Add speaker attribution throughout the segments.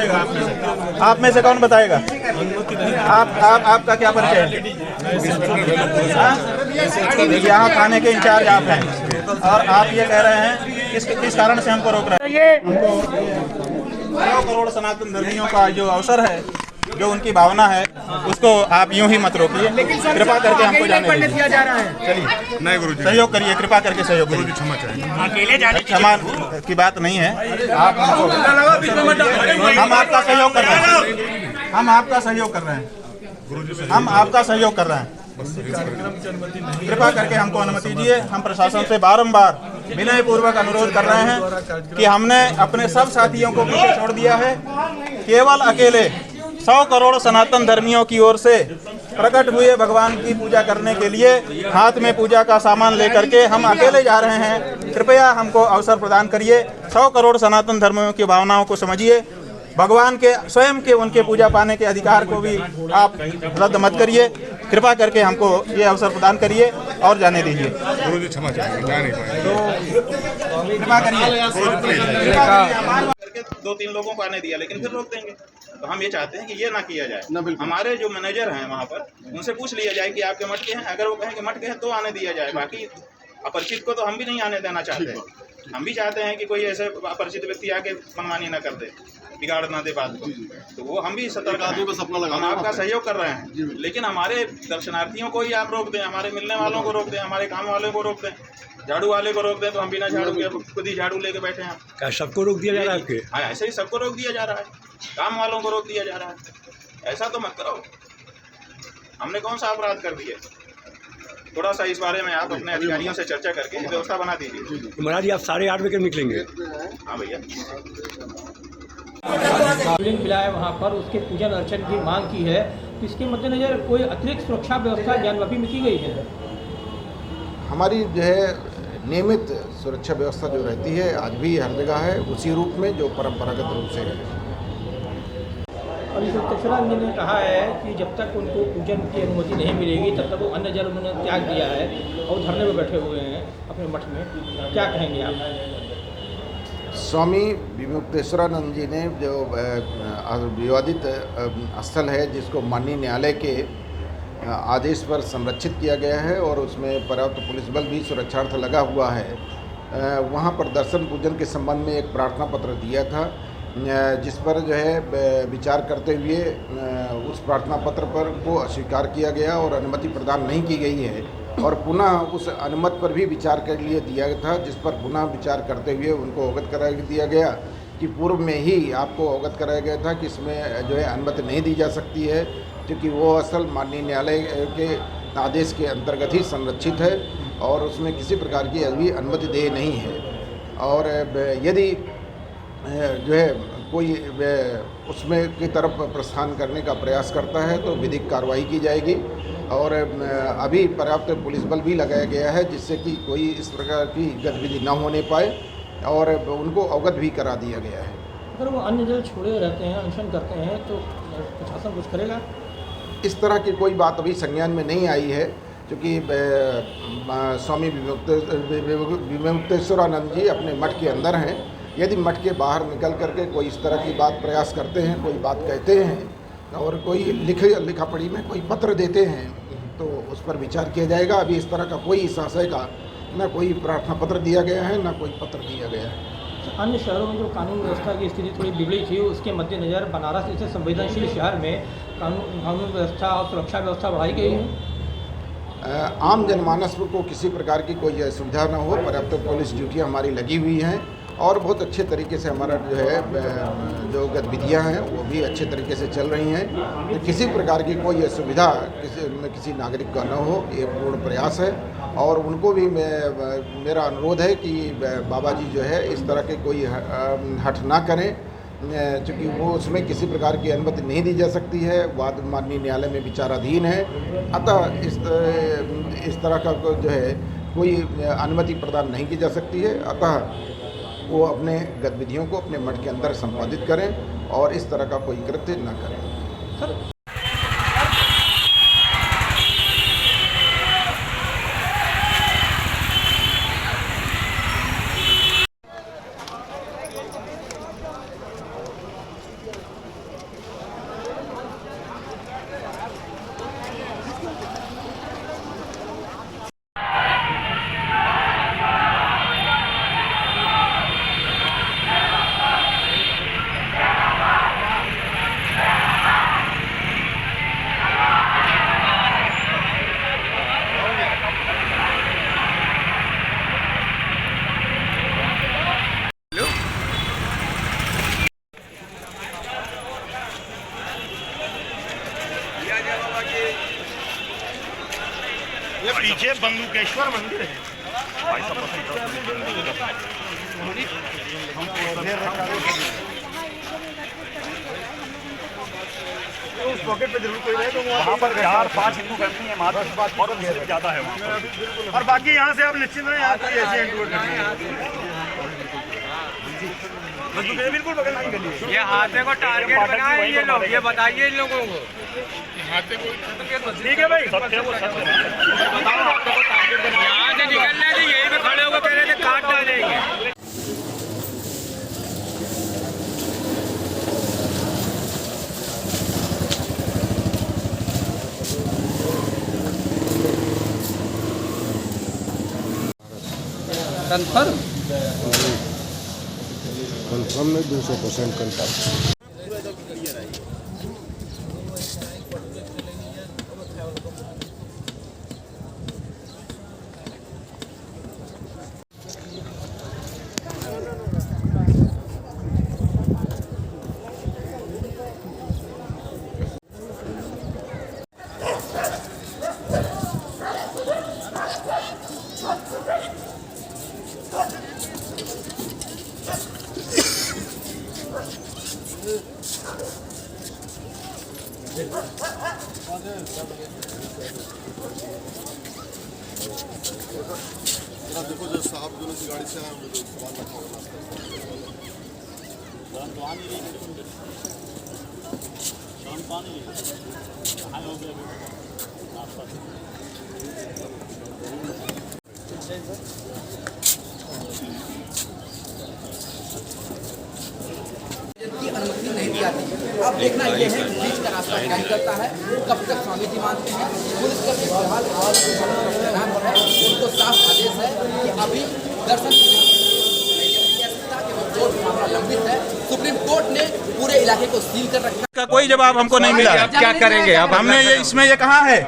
Speaker 1: बताएगा आप में से कौन बताएगा? आपका क्या परिचय है? यहाँ थाने के इंचार्ज आप हैं और आप ये कह रहे हैं किस कारण से हमको रोक रहे हैं? 100 करोड़ सनातन धर्मियों का जो अवसर है, जो उनकी भावना है, उसको आप यूं ही मत रोकिए। कृपा करके हमको जाने दिया जा रहा है। चलिए नहीं गुरुजी, सहयोग करिए, कृपा करके सहयोग करिए। क्षमा चाहिए, अकेले जाने क्षमा की बात नहीं है। आप हम आपका सहयोग कर रहे हैं, हम आपका सहयोग कर रहे हैं, हम आपका सहयोग कर रहे हैं। कृपा करके हमको अनुमति दीजिए। हम प्रशासन से बारंबार विनय पूर्वक अनुरोध कर रहे हैं कि हमने अपने सब साथियों को पीछे छोड़ दिया है। केवल अकेले 100 करोड़ सनातन धर्मियों की ओर से प्रकट हुए भगवान की पूजा करने के लिए हाथ में पूजा का सामान लेकर के हम अकेले जा रहे हैं। कृपया हमको अवसर प्रदान करिए। 100 करोड़ सनातन धर्मियों की भावनाओं को समझिए। भगवान के स्वयं के उनके पूजा पाने के अधिकार को भी आप रद्द मत करिए। कृपा करके हमको ये अवसर प्रदान करिए और जाने दीजिए। गुरुजी क्षमा चाहिए, जा नहीं पाएंगे। कृपा करिए। 2-3 लोगों को आने दिया, लेकिन फिर रोक देंगे। तो हम ये चाहते हैं कि ये ना किया जाए। हमारे जो मैनेजर हैं वहाँ पर, उनसे पूछ लिया जाए कि आपके मट के हैं। अगर वो कहें कि मट के हैं तो आने दिया जाए। बाकी अपरिचित को तो हम भी नहीं आने देना चाहते। हम भी चाहते हैं कि कोई ऐसे अपरिचित व्यक्ति आके मनमानी ना कर दे, बिगाड़ ना दे बात को। तो वो हम भी सतर्क हैं। हम आपका सहयोग कर रहे हैं, लेकिन हमारे दर्शनार्थियों को ही आप रोक दें, हमारे मिलने वालों को रोक दें, हमारे काम वालों को रोक दें, झाड़ू वाले को रोक दें तो हम बिना झाड़ू के खुद ही झाड़ू लेके बैठे हैं।
Speaker 2: क्या सबको रोक दिया जा रहा है आपके?
Speaker 1: हाँ, ऐसे ही सबको रोक दिया जा रहा है। काम वालों को रोक दिया जा रहा है। ऐसा तो मत करो। हमने कौन सा अपराध कर दिया? थोड़ा सा इस बारे में आप अपने अधिकारियों से चर्चा करके व्यवस्था बना दीजिए।
Speaker 2: महाराज जी, आप 8:30 बजे निकलेंगे?
Speaker 1: हाँ भैया।
Speaker 3: शिवलिंग मिला है वहाँ पर, उसके पूजन अर्चन की मांग की है। तो इसके मद्देनजर कोई अतिरिक्त सुरक्षा व्यवस्था ज्ञानवापी में की गई है?
Speaker 4: हमारी जो है नियमित सुरक्षा व्यवस्था जो रहती है आज भी हर जगह है, उसी रूप में जो परंपरागत रूप से है।
Speaker 3: और इस दक्षिणानंद जी ने कहा है कि जब तक उनको पूजन की अनुमति नहीं मिलेगी तब तक वो अन्न जल उन्होंने त्याग दिया है और धरने में बैठे हुए हैं अपने मठ में। क्या कहेंगे आप?
Speaker 4: स्वामी विमुक्तेश्वरानंद जी ने जो विवादित स्थल है, जिसको माननीय न्यायालय के आदेश पर संरक्षित किया गया है और उसमें पर्याप्त पुलिस बल भी सुरक्षार्थ लगा हुआ है, वहाँ पर दर्शन पूजन के संबंध में एक प्रार्थना पत्र दिया था, जिस पर जो है विचार करते हुए उस प्रार्थना पत्र पर को अस्वीकार किया गया और अनुमति प्रदान नहीं की गई है। और पुनः उस अनुमति पर भी विचार कर लिए दिया था, जिस पर पुनः विचार करते हुए उनको अवगत करा दिया गया कि पूर्व में ही आपको अवगत कराया गया था कि इसमें जो है अनुमति नहीं दी जा सकती है, क्योंकि वो स्थल माननीय न्यायालय के आदेश के अंतर्गत ही संरक्षित है और उसमें किसी प्रकार की अभी अनुमति देय नहीं है। और यदि जो है कोई उसमें की तरफ प्रस्थान करने का प्रयास करता है तो विधिक कार्रवाई की जाएगी। और अभी पर्याप्त पुलिस बल भी लगाया गया है, जिससे कि कोई इस प्रकार की गतिविधि न होने पाए, और उनको अवगत भी करा दिया गया है।
Speaker 3: अगर वो अन्न जल छोड़े रहते हैं, अनशन करते हैं, तो प्रशासन कुछ करेगा?
Speaker 4: इस तरह की कोई बात अभी संज्ञान में नहीं आई है, क्योंकि स्वामी विमुक्तेश्वरानंद जी अपने मठ के अंदर हैं। यदि मठ के बाहर निकल करके कोई इस तरह की बात प्रयास करते हैं, कोई बात कहते हैं और कोई लिखा पढ़ी में कोई पत्र देते हैं, तो उस पर विचार किया जाएगा। अभी इस तरह का कोई इस आशय का न कोई प्रार्थना पत्र दिया गया है, न कोई पत्र दिया गया है।
Speaker 3: अन्य शहरों में जो कानून व्यवस्था की स्थिति थोड़ी बिगड़ी थी, उसके मद्देनज़र बनारस जैसे संवेदनशील शहर में कानून व्यवस्था और सुरक्षा व्यवस्था बढ़ाई गई है।
Speaker 4: आम जनमानस को किसी प्रकार की कोई असुविधा न हो, पर्याप्त पुलिस ड्यूटियाँ हमारी लगी हुई हैं और बहुत अच्छे तरीके से हमारा जो है जो गतिविधियाँ हैं वो भी अच्छे तरीके से चल रही हैं। तो किसी प्रकार की कोई असुविधा किसी नागरिक का न हो, ये पूर्ण प्रयास है। और उनको भी मेरा अनुरोध है कि बाबा जी जो है इस तरह के कोई हठ ना करें, क्योंकि वो उसमें किसी प्रकार की अनुमति नहीं दी जा सकती है। वाद माननीय न्यायालय में विचाराधीन है, अतः इस तरह का जो है कोई अनुमति प्रदान नहीं की जा सकती है। अतः वो अपने गतिविधियों को अपने मठ के अंदर संपादित करें और इस तरह का कोई कृत्य न करें।
Speaker 3: सर
Speaker 5: ये पीछे बंदूकेश्वर मंदिर है। उस पॉकेट पे जरूर कोई रहे तो वहाँ पर 4-5 हिंदू फैमिली है, वहाँ बहुत ज़्यादा है वहाँ पर। और बाकी यहाँ से आप निश्चित रहे, यहाँ कोई ऐसे इंटरव्यू करनी है बिल्कुल बगल नहीं गली है।
Speaker 6: ये हाथे को टारगेट बनाए ये लोग, ये बताइए इन लोगों को।
Speaker 5: ठीक है भाई, सत्य वो सत्य है।
Speaker 6: यहाँ से निकलने थे, यहीं पे खड़े होकर कह रहे थे काट डालेंगे।
Speaker 7: कंफर्म में 200% कंफर्म।
Speaker 8: देखो जो साहब जो गाड़ी से आए होंगे तो सवाल रखा होगा
Speaker 9: की अनुमति नहीं दी जाती। अब देखना यह है कि बीच का रास्ता क्या निकलता है, कब तक स्वामी जी मानते हैं। पुलिस का फिलहाल उनको साफ आदेश है कि अभी दर्शन मामला लंबित है। सुप्रीम कोर्ट ने पूरे इलाके को सील कर रखा।
Speaker 1: का कोई जवाब हमको नहीं मिला।
Speaker 6: क्या करेंगे अब?
Speaker 1: हमने ये इसमें ये कहा है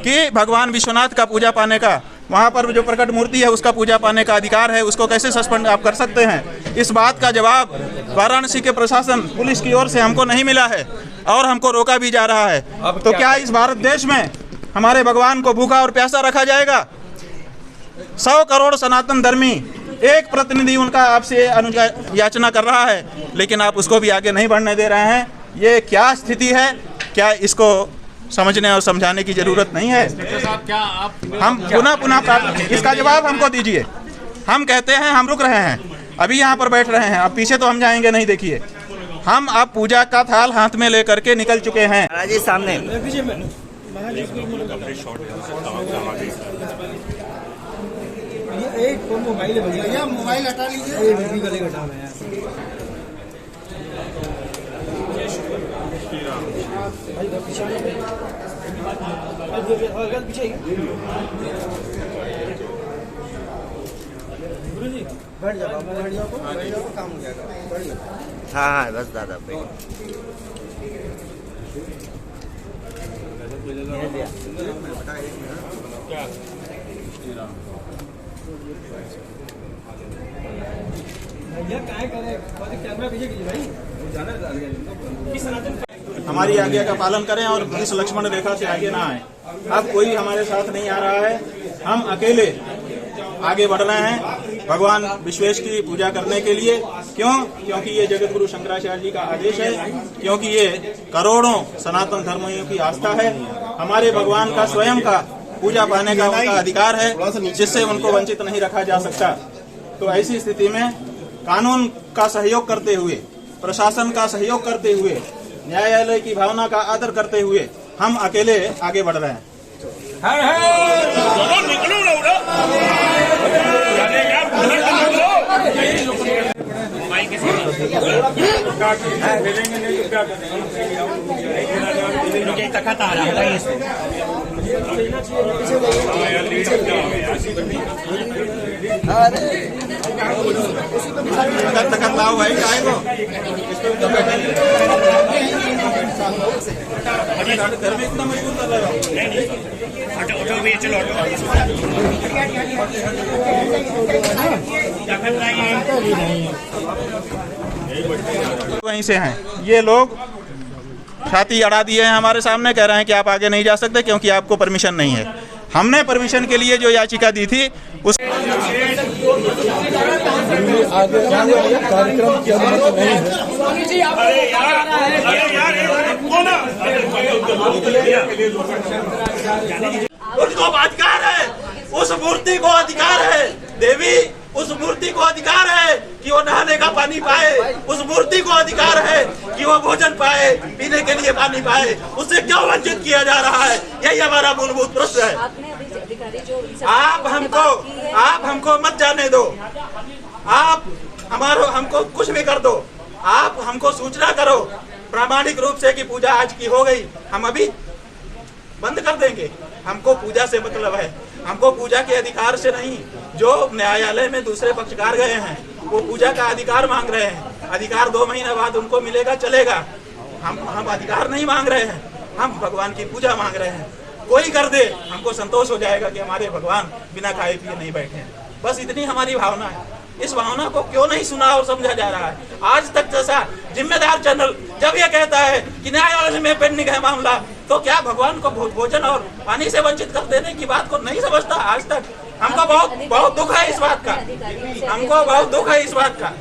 Speaker 1: कि भगवान विश्वनाथ का पूजा पाने का, वहाँ पर जो प्रकट मूर्ति है उसका पूजा पाने का अधिकार है, उसको कैसे सस्पेंड आप कर सकते हैं। इस बात का जवाब वाराणसी के प्रशासन पुलिस की ओर से हमको नहीं मिला है और हमको रोका भी जा रहा है। तो क्या इस भारत देश में हमारे भगवान को भूखा और प्यासा रखा जाएगा? 100 करोड़ सनातन धर्मी, एक प्रतिनिधि उनका आपसे याचना कर रहा है, लेकिन आप उसको भी आगे नहीं बढ़ने दे रहे हैं। ये क्या स्थिति है? क्या इसको समझने और समझाने की जरूरत नहीं है? हम पुनः इसका जवाब हमको दीजिए। हम कहते हैं हम रुक रहे हैं, अभी यहाँ पर बैठ रहे हैं, अब पीछे तो हम जाएंगे नहीं। देखिए हम अब पूजा का थाल हाथ में लेकर के निकल चुके हैं।
Speaker 9: जी सामने
Speaker 3: एक मोबाइल है भैया, मोबाइल हटा लीजिए। गले हटा रहे हैं। बैठ जाओ, बैठ जाओ, काम हो जाएगा।
Speaker 9: हाँ बस दादा
Speaker 1: हमारी आज्ञा का पालन करें और इस लक्ष्मण रेखा से आगे ना आए। अब कोई हमारे साथ नहीं आ रहा है, हम अकेले आगे बढ़ रहे हैं भगवान विश्वेश की पूजा करने के लिए। क्यों? क्योंकि ये जगत गुरु शंकराचार्य जी का आदेश है, क्योंकि ये करोड़ों सनातन धर्मियों की आस्था है। हमारे भगवान का स्वयं का पूजा पाने का उनका अधिकार है, जिससे उनको वंचित नहीं रखा जा सकता। तो ऐसी स्थिति में कानून का सहयोग करते हुए, प्रशासन का सहयोग करते हुए, न्यायालय की भावना का आदर करते हुए हम अकेले आगे बढ़ रहे हैं। तकत लाओ भाई, काय को घर में इतना मजबूर कर रहे हो। वहीं से हैं ये लोग, छाती अड़ा दिए हैं हमारे सामने, कह रहे हैं कि आप आगे नहीं जा सकते क्योंकि आपको परमिशन नहीं है। हमने परमिशन के लिए जो याचिका दी थी उस
Speaker 7: कार्यक्रम की अनुमति नहीं है।
Speaker 1: उनको अधिकार है, उस मूर्ति को अधिकार है, देवी उस मूर्ति को अधिकार है कि वो नहाने का पानी पाए, उस मूर्ति को अधिकार है कि वो भोजन पाए, पीने के लिए पानी पाए। उससे क्यों वंचित किया जा रहा है? यही हमारा मूलभूत प्रश्न है। आप हमको मत जाने दो, आप हमको कुछ भी कर दो, आप हमको सूचना करो प्रामाणिक रूप से कि पूजा आज की हो गई, हम अभी बंद कर देंगे। हमको पूजा से मतलब है, हमको पूजा के अधिकार से नहीं। जो न्यायालय में दूसरे पक्षकार गए हैं वो पूजा का अधिकार मांग रहे हैं, अधिकार 2 महीने बाद उनको मिलेगा, चलेगा। हम अधिकार नहीं मांग रहे हैं, हम भगवान की पूजा मांग रहे हैं। कोई कर दे हमको संतोष हो जाएगा कि हमारे भगवान बिना खाए पिए नहीं बैठे हैं। बस इतनी हमारी भावना है। इस भावना को क्यों नहीं सुना और समझा जा रहा है? आज तक जैसा जिम्मेदार चैनल जब ये कहता है कि न्यायालय में पेंडिंग है मामला, तो क्या भगवान को भोजन और पानी से वंचित कर देने की बात को नहीं समझता आज तक? हमको बहुत दुख है इस बात का, हमको बहुत दुख है इस बात का।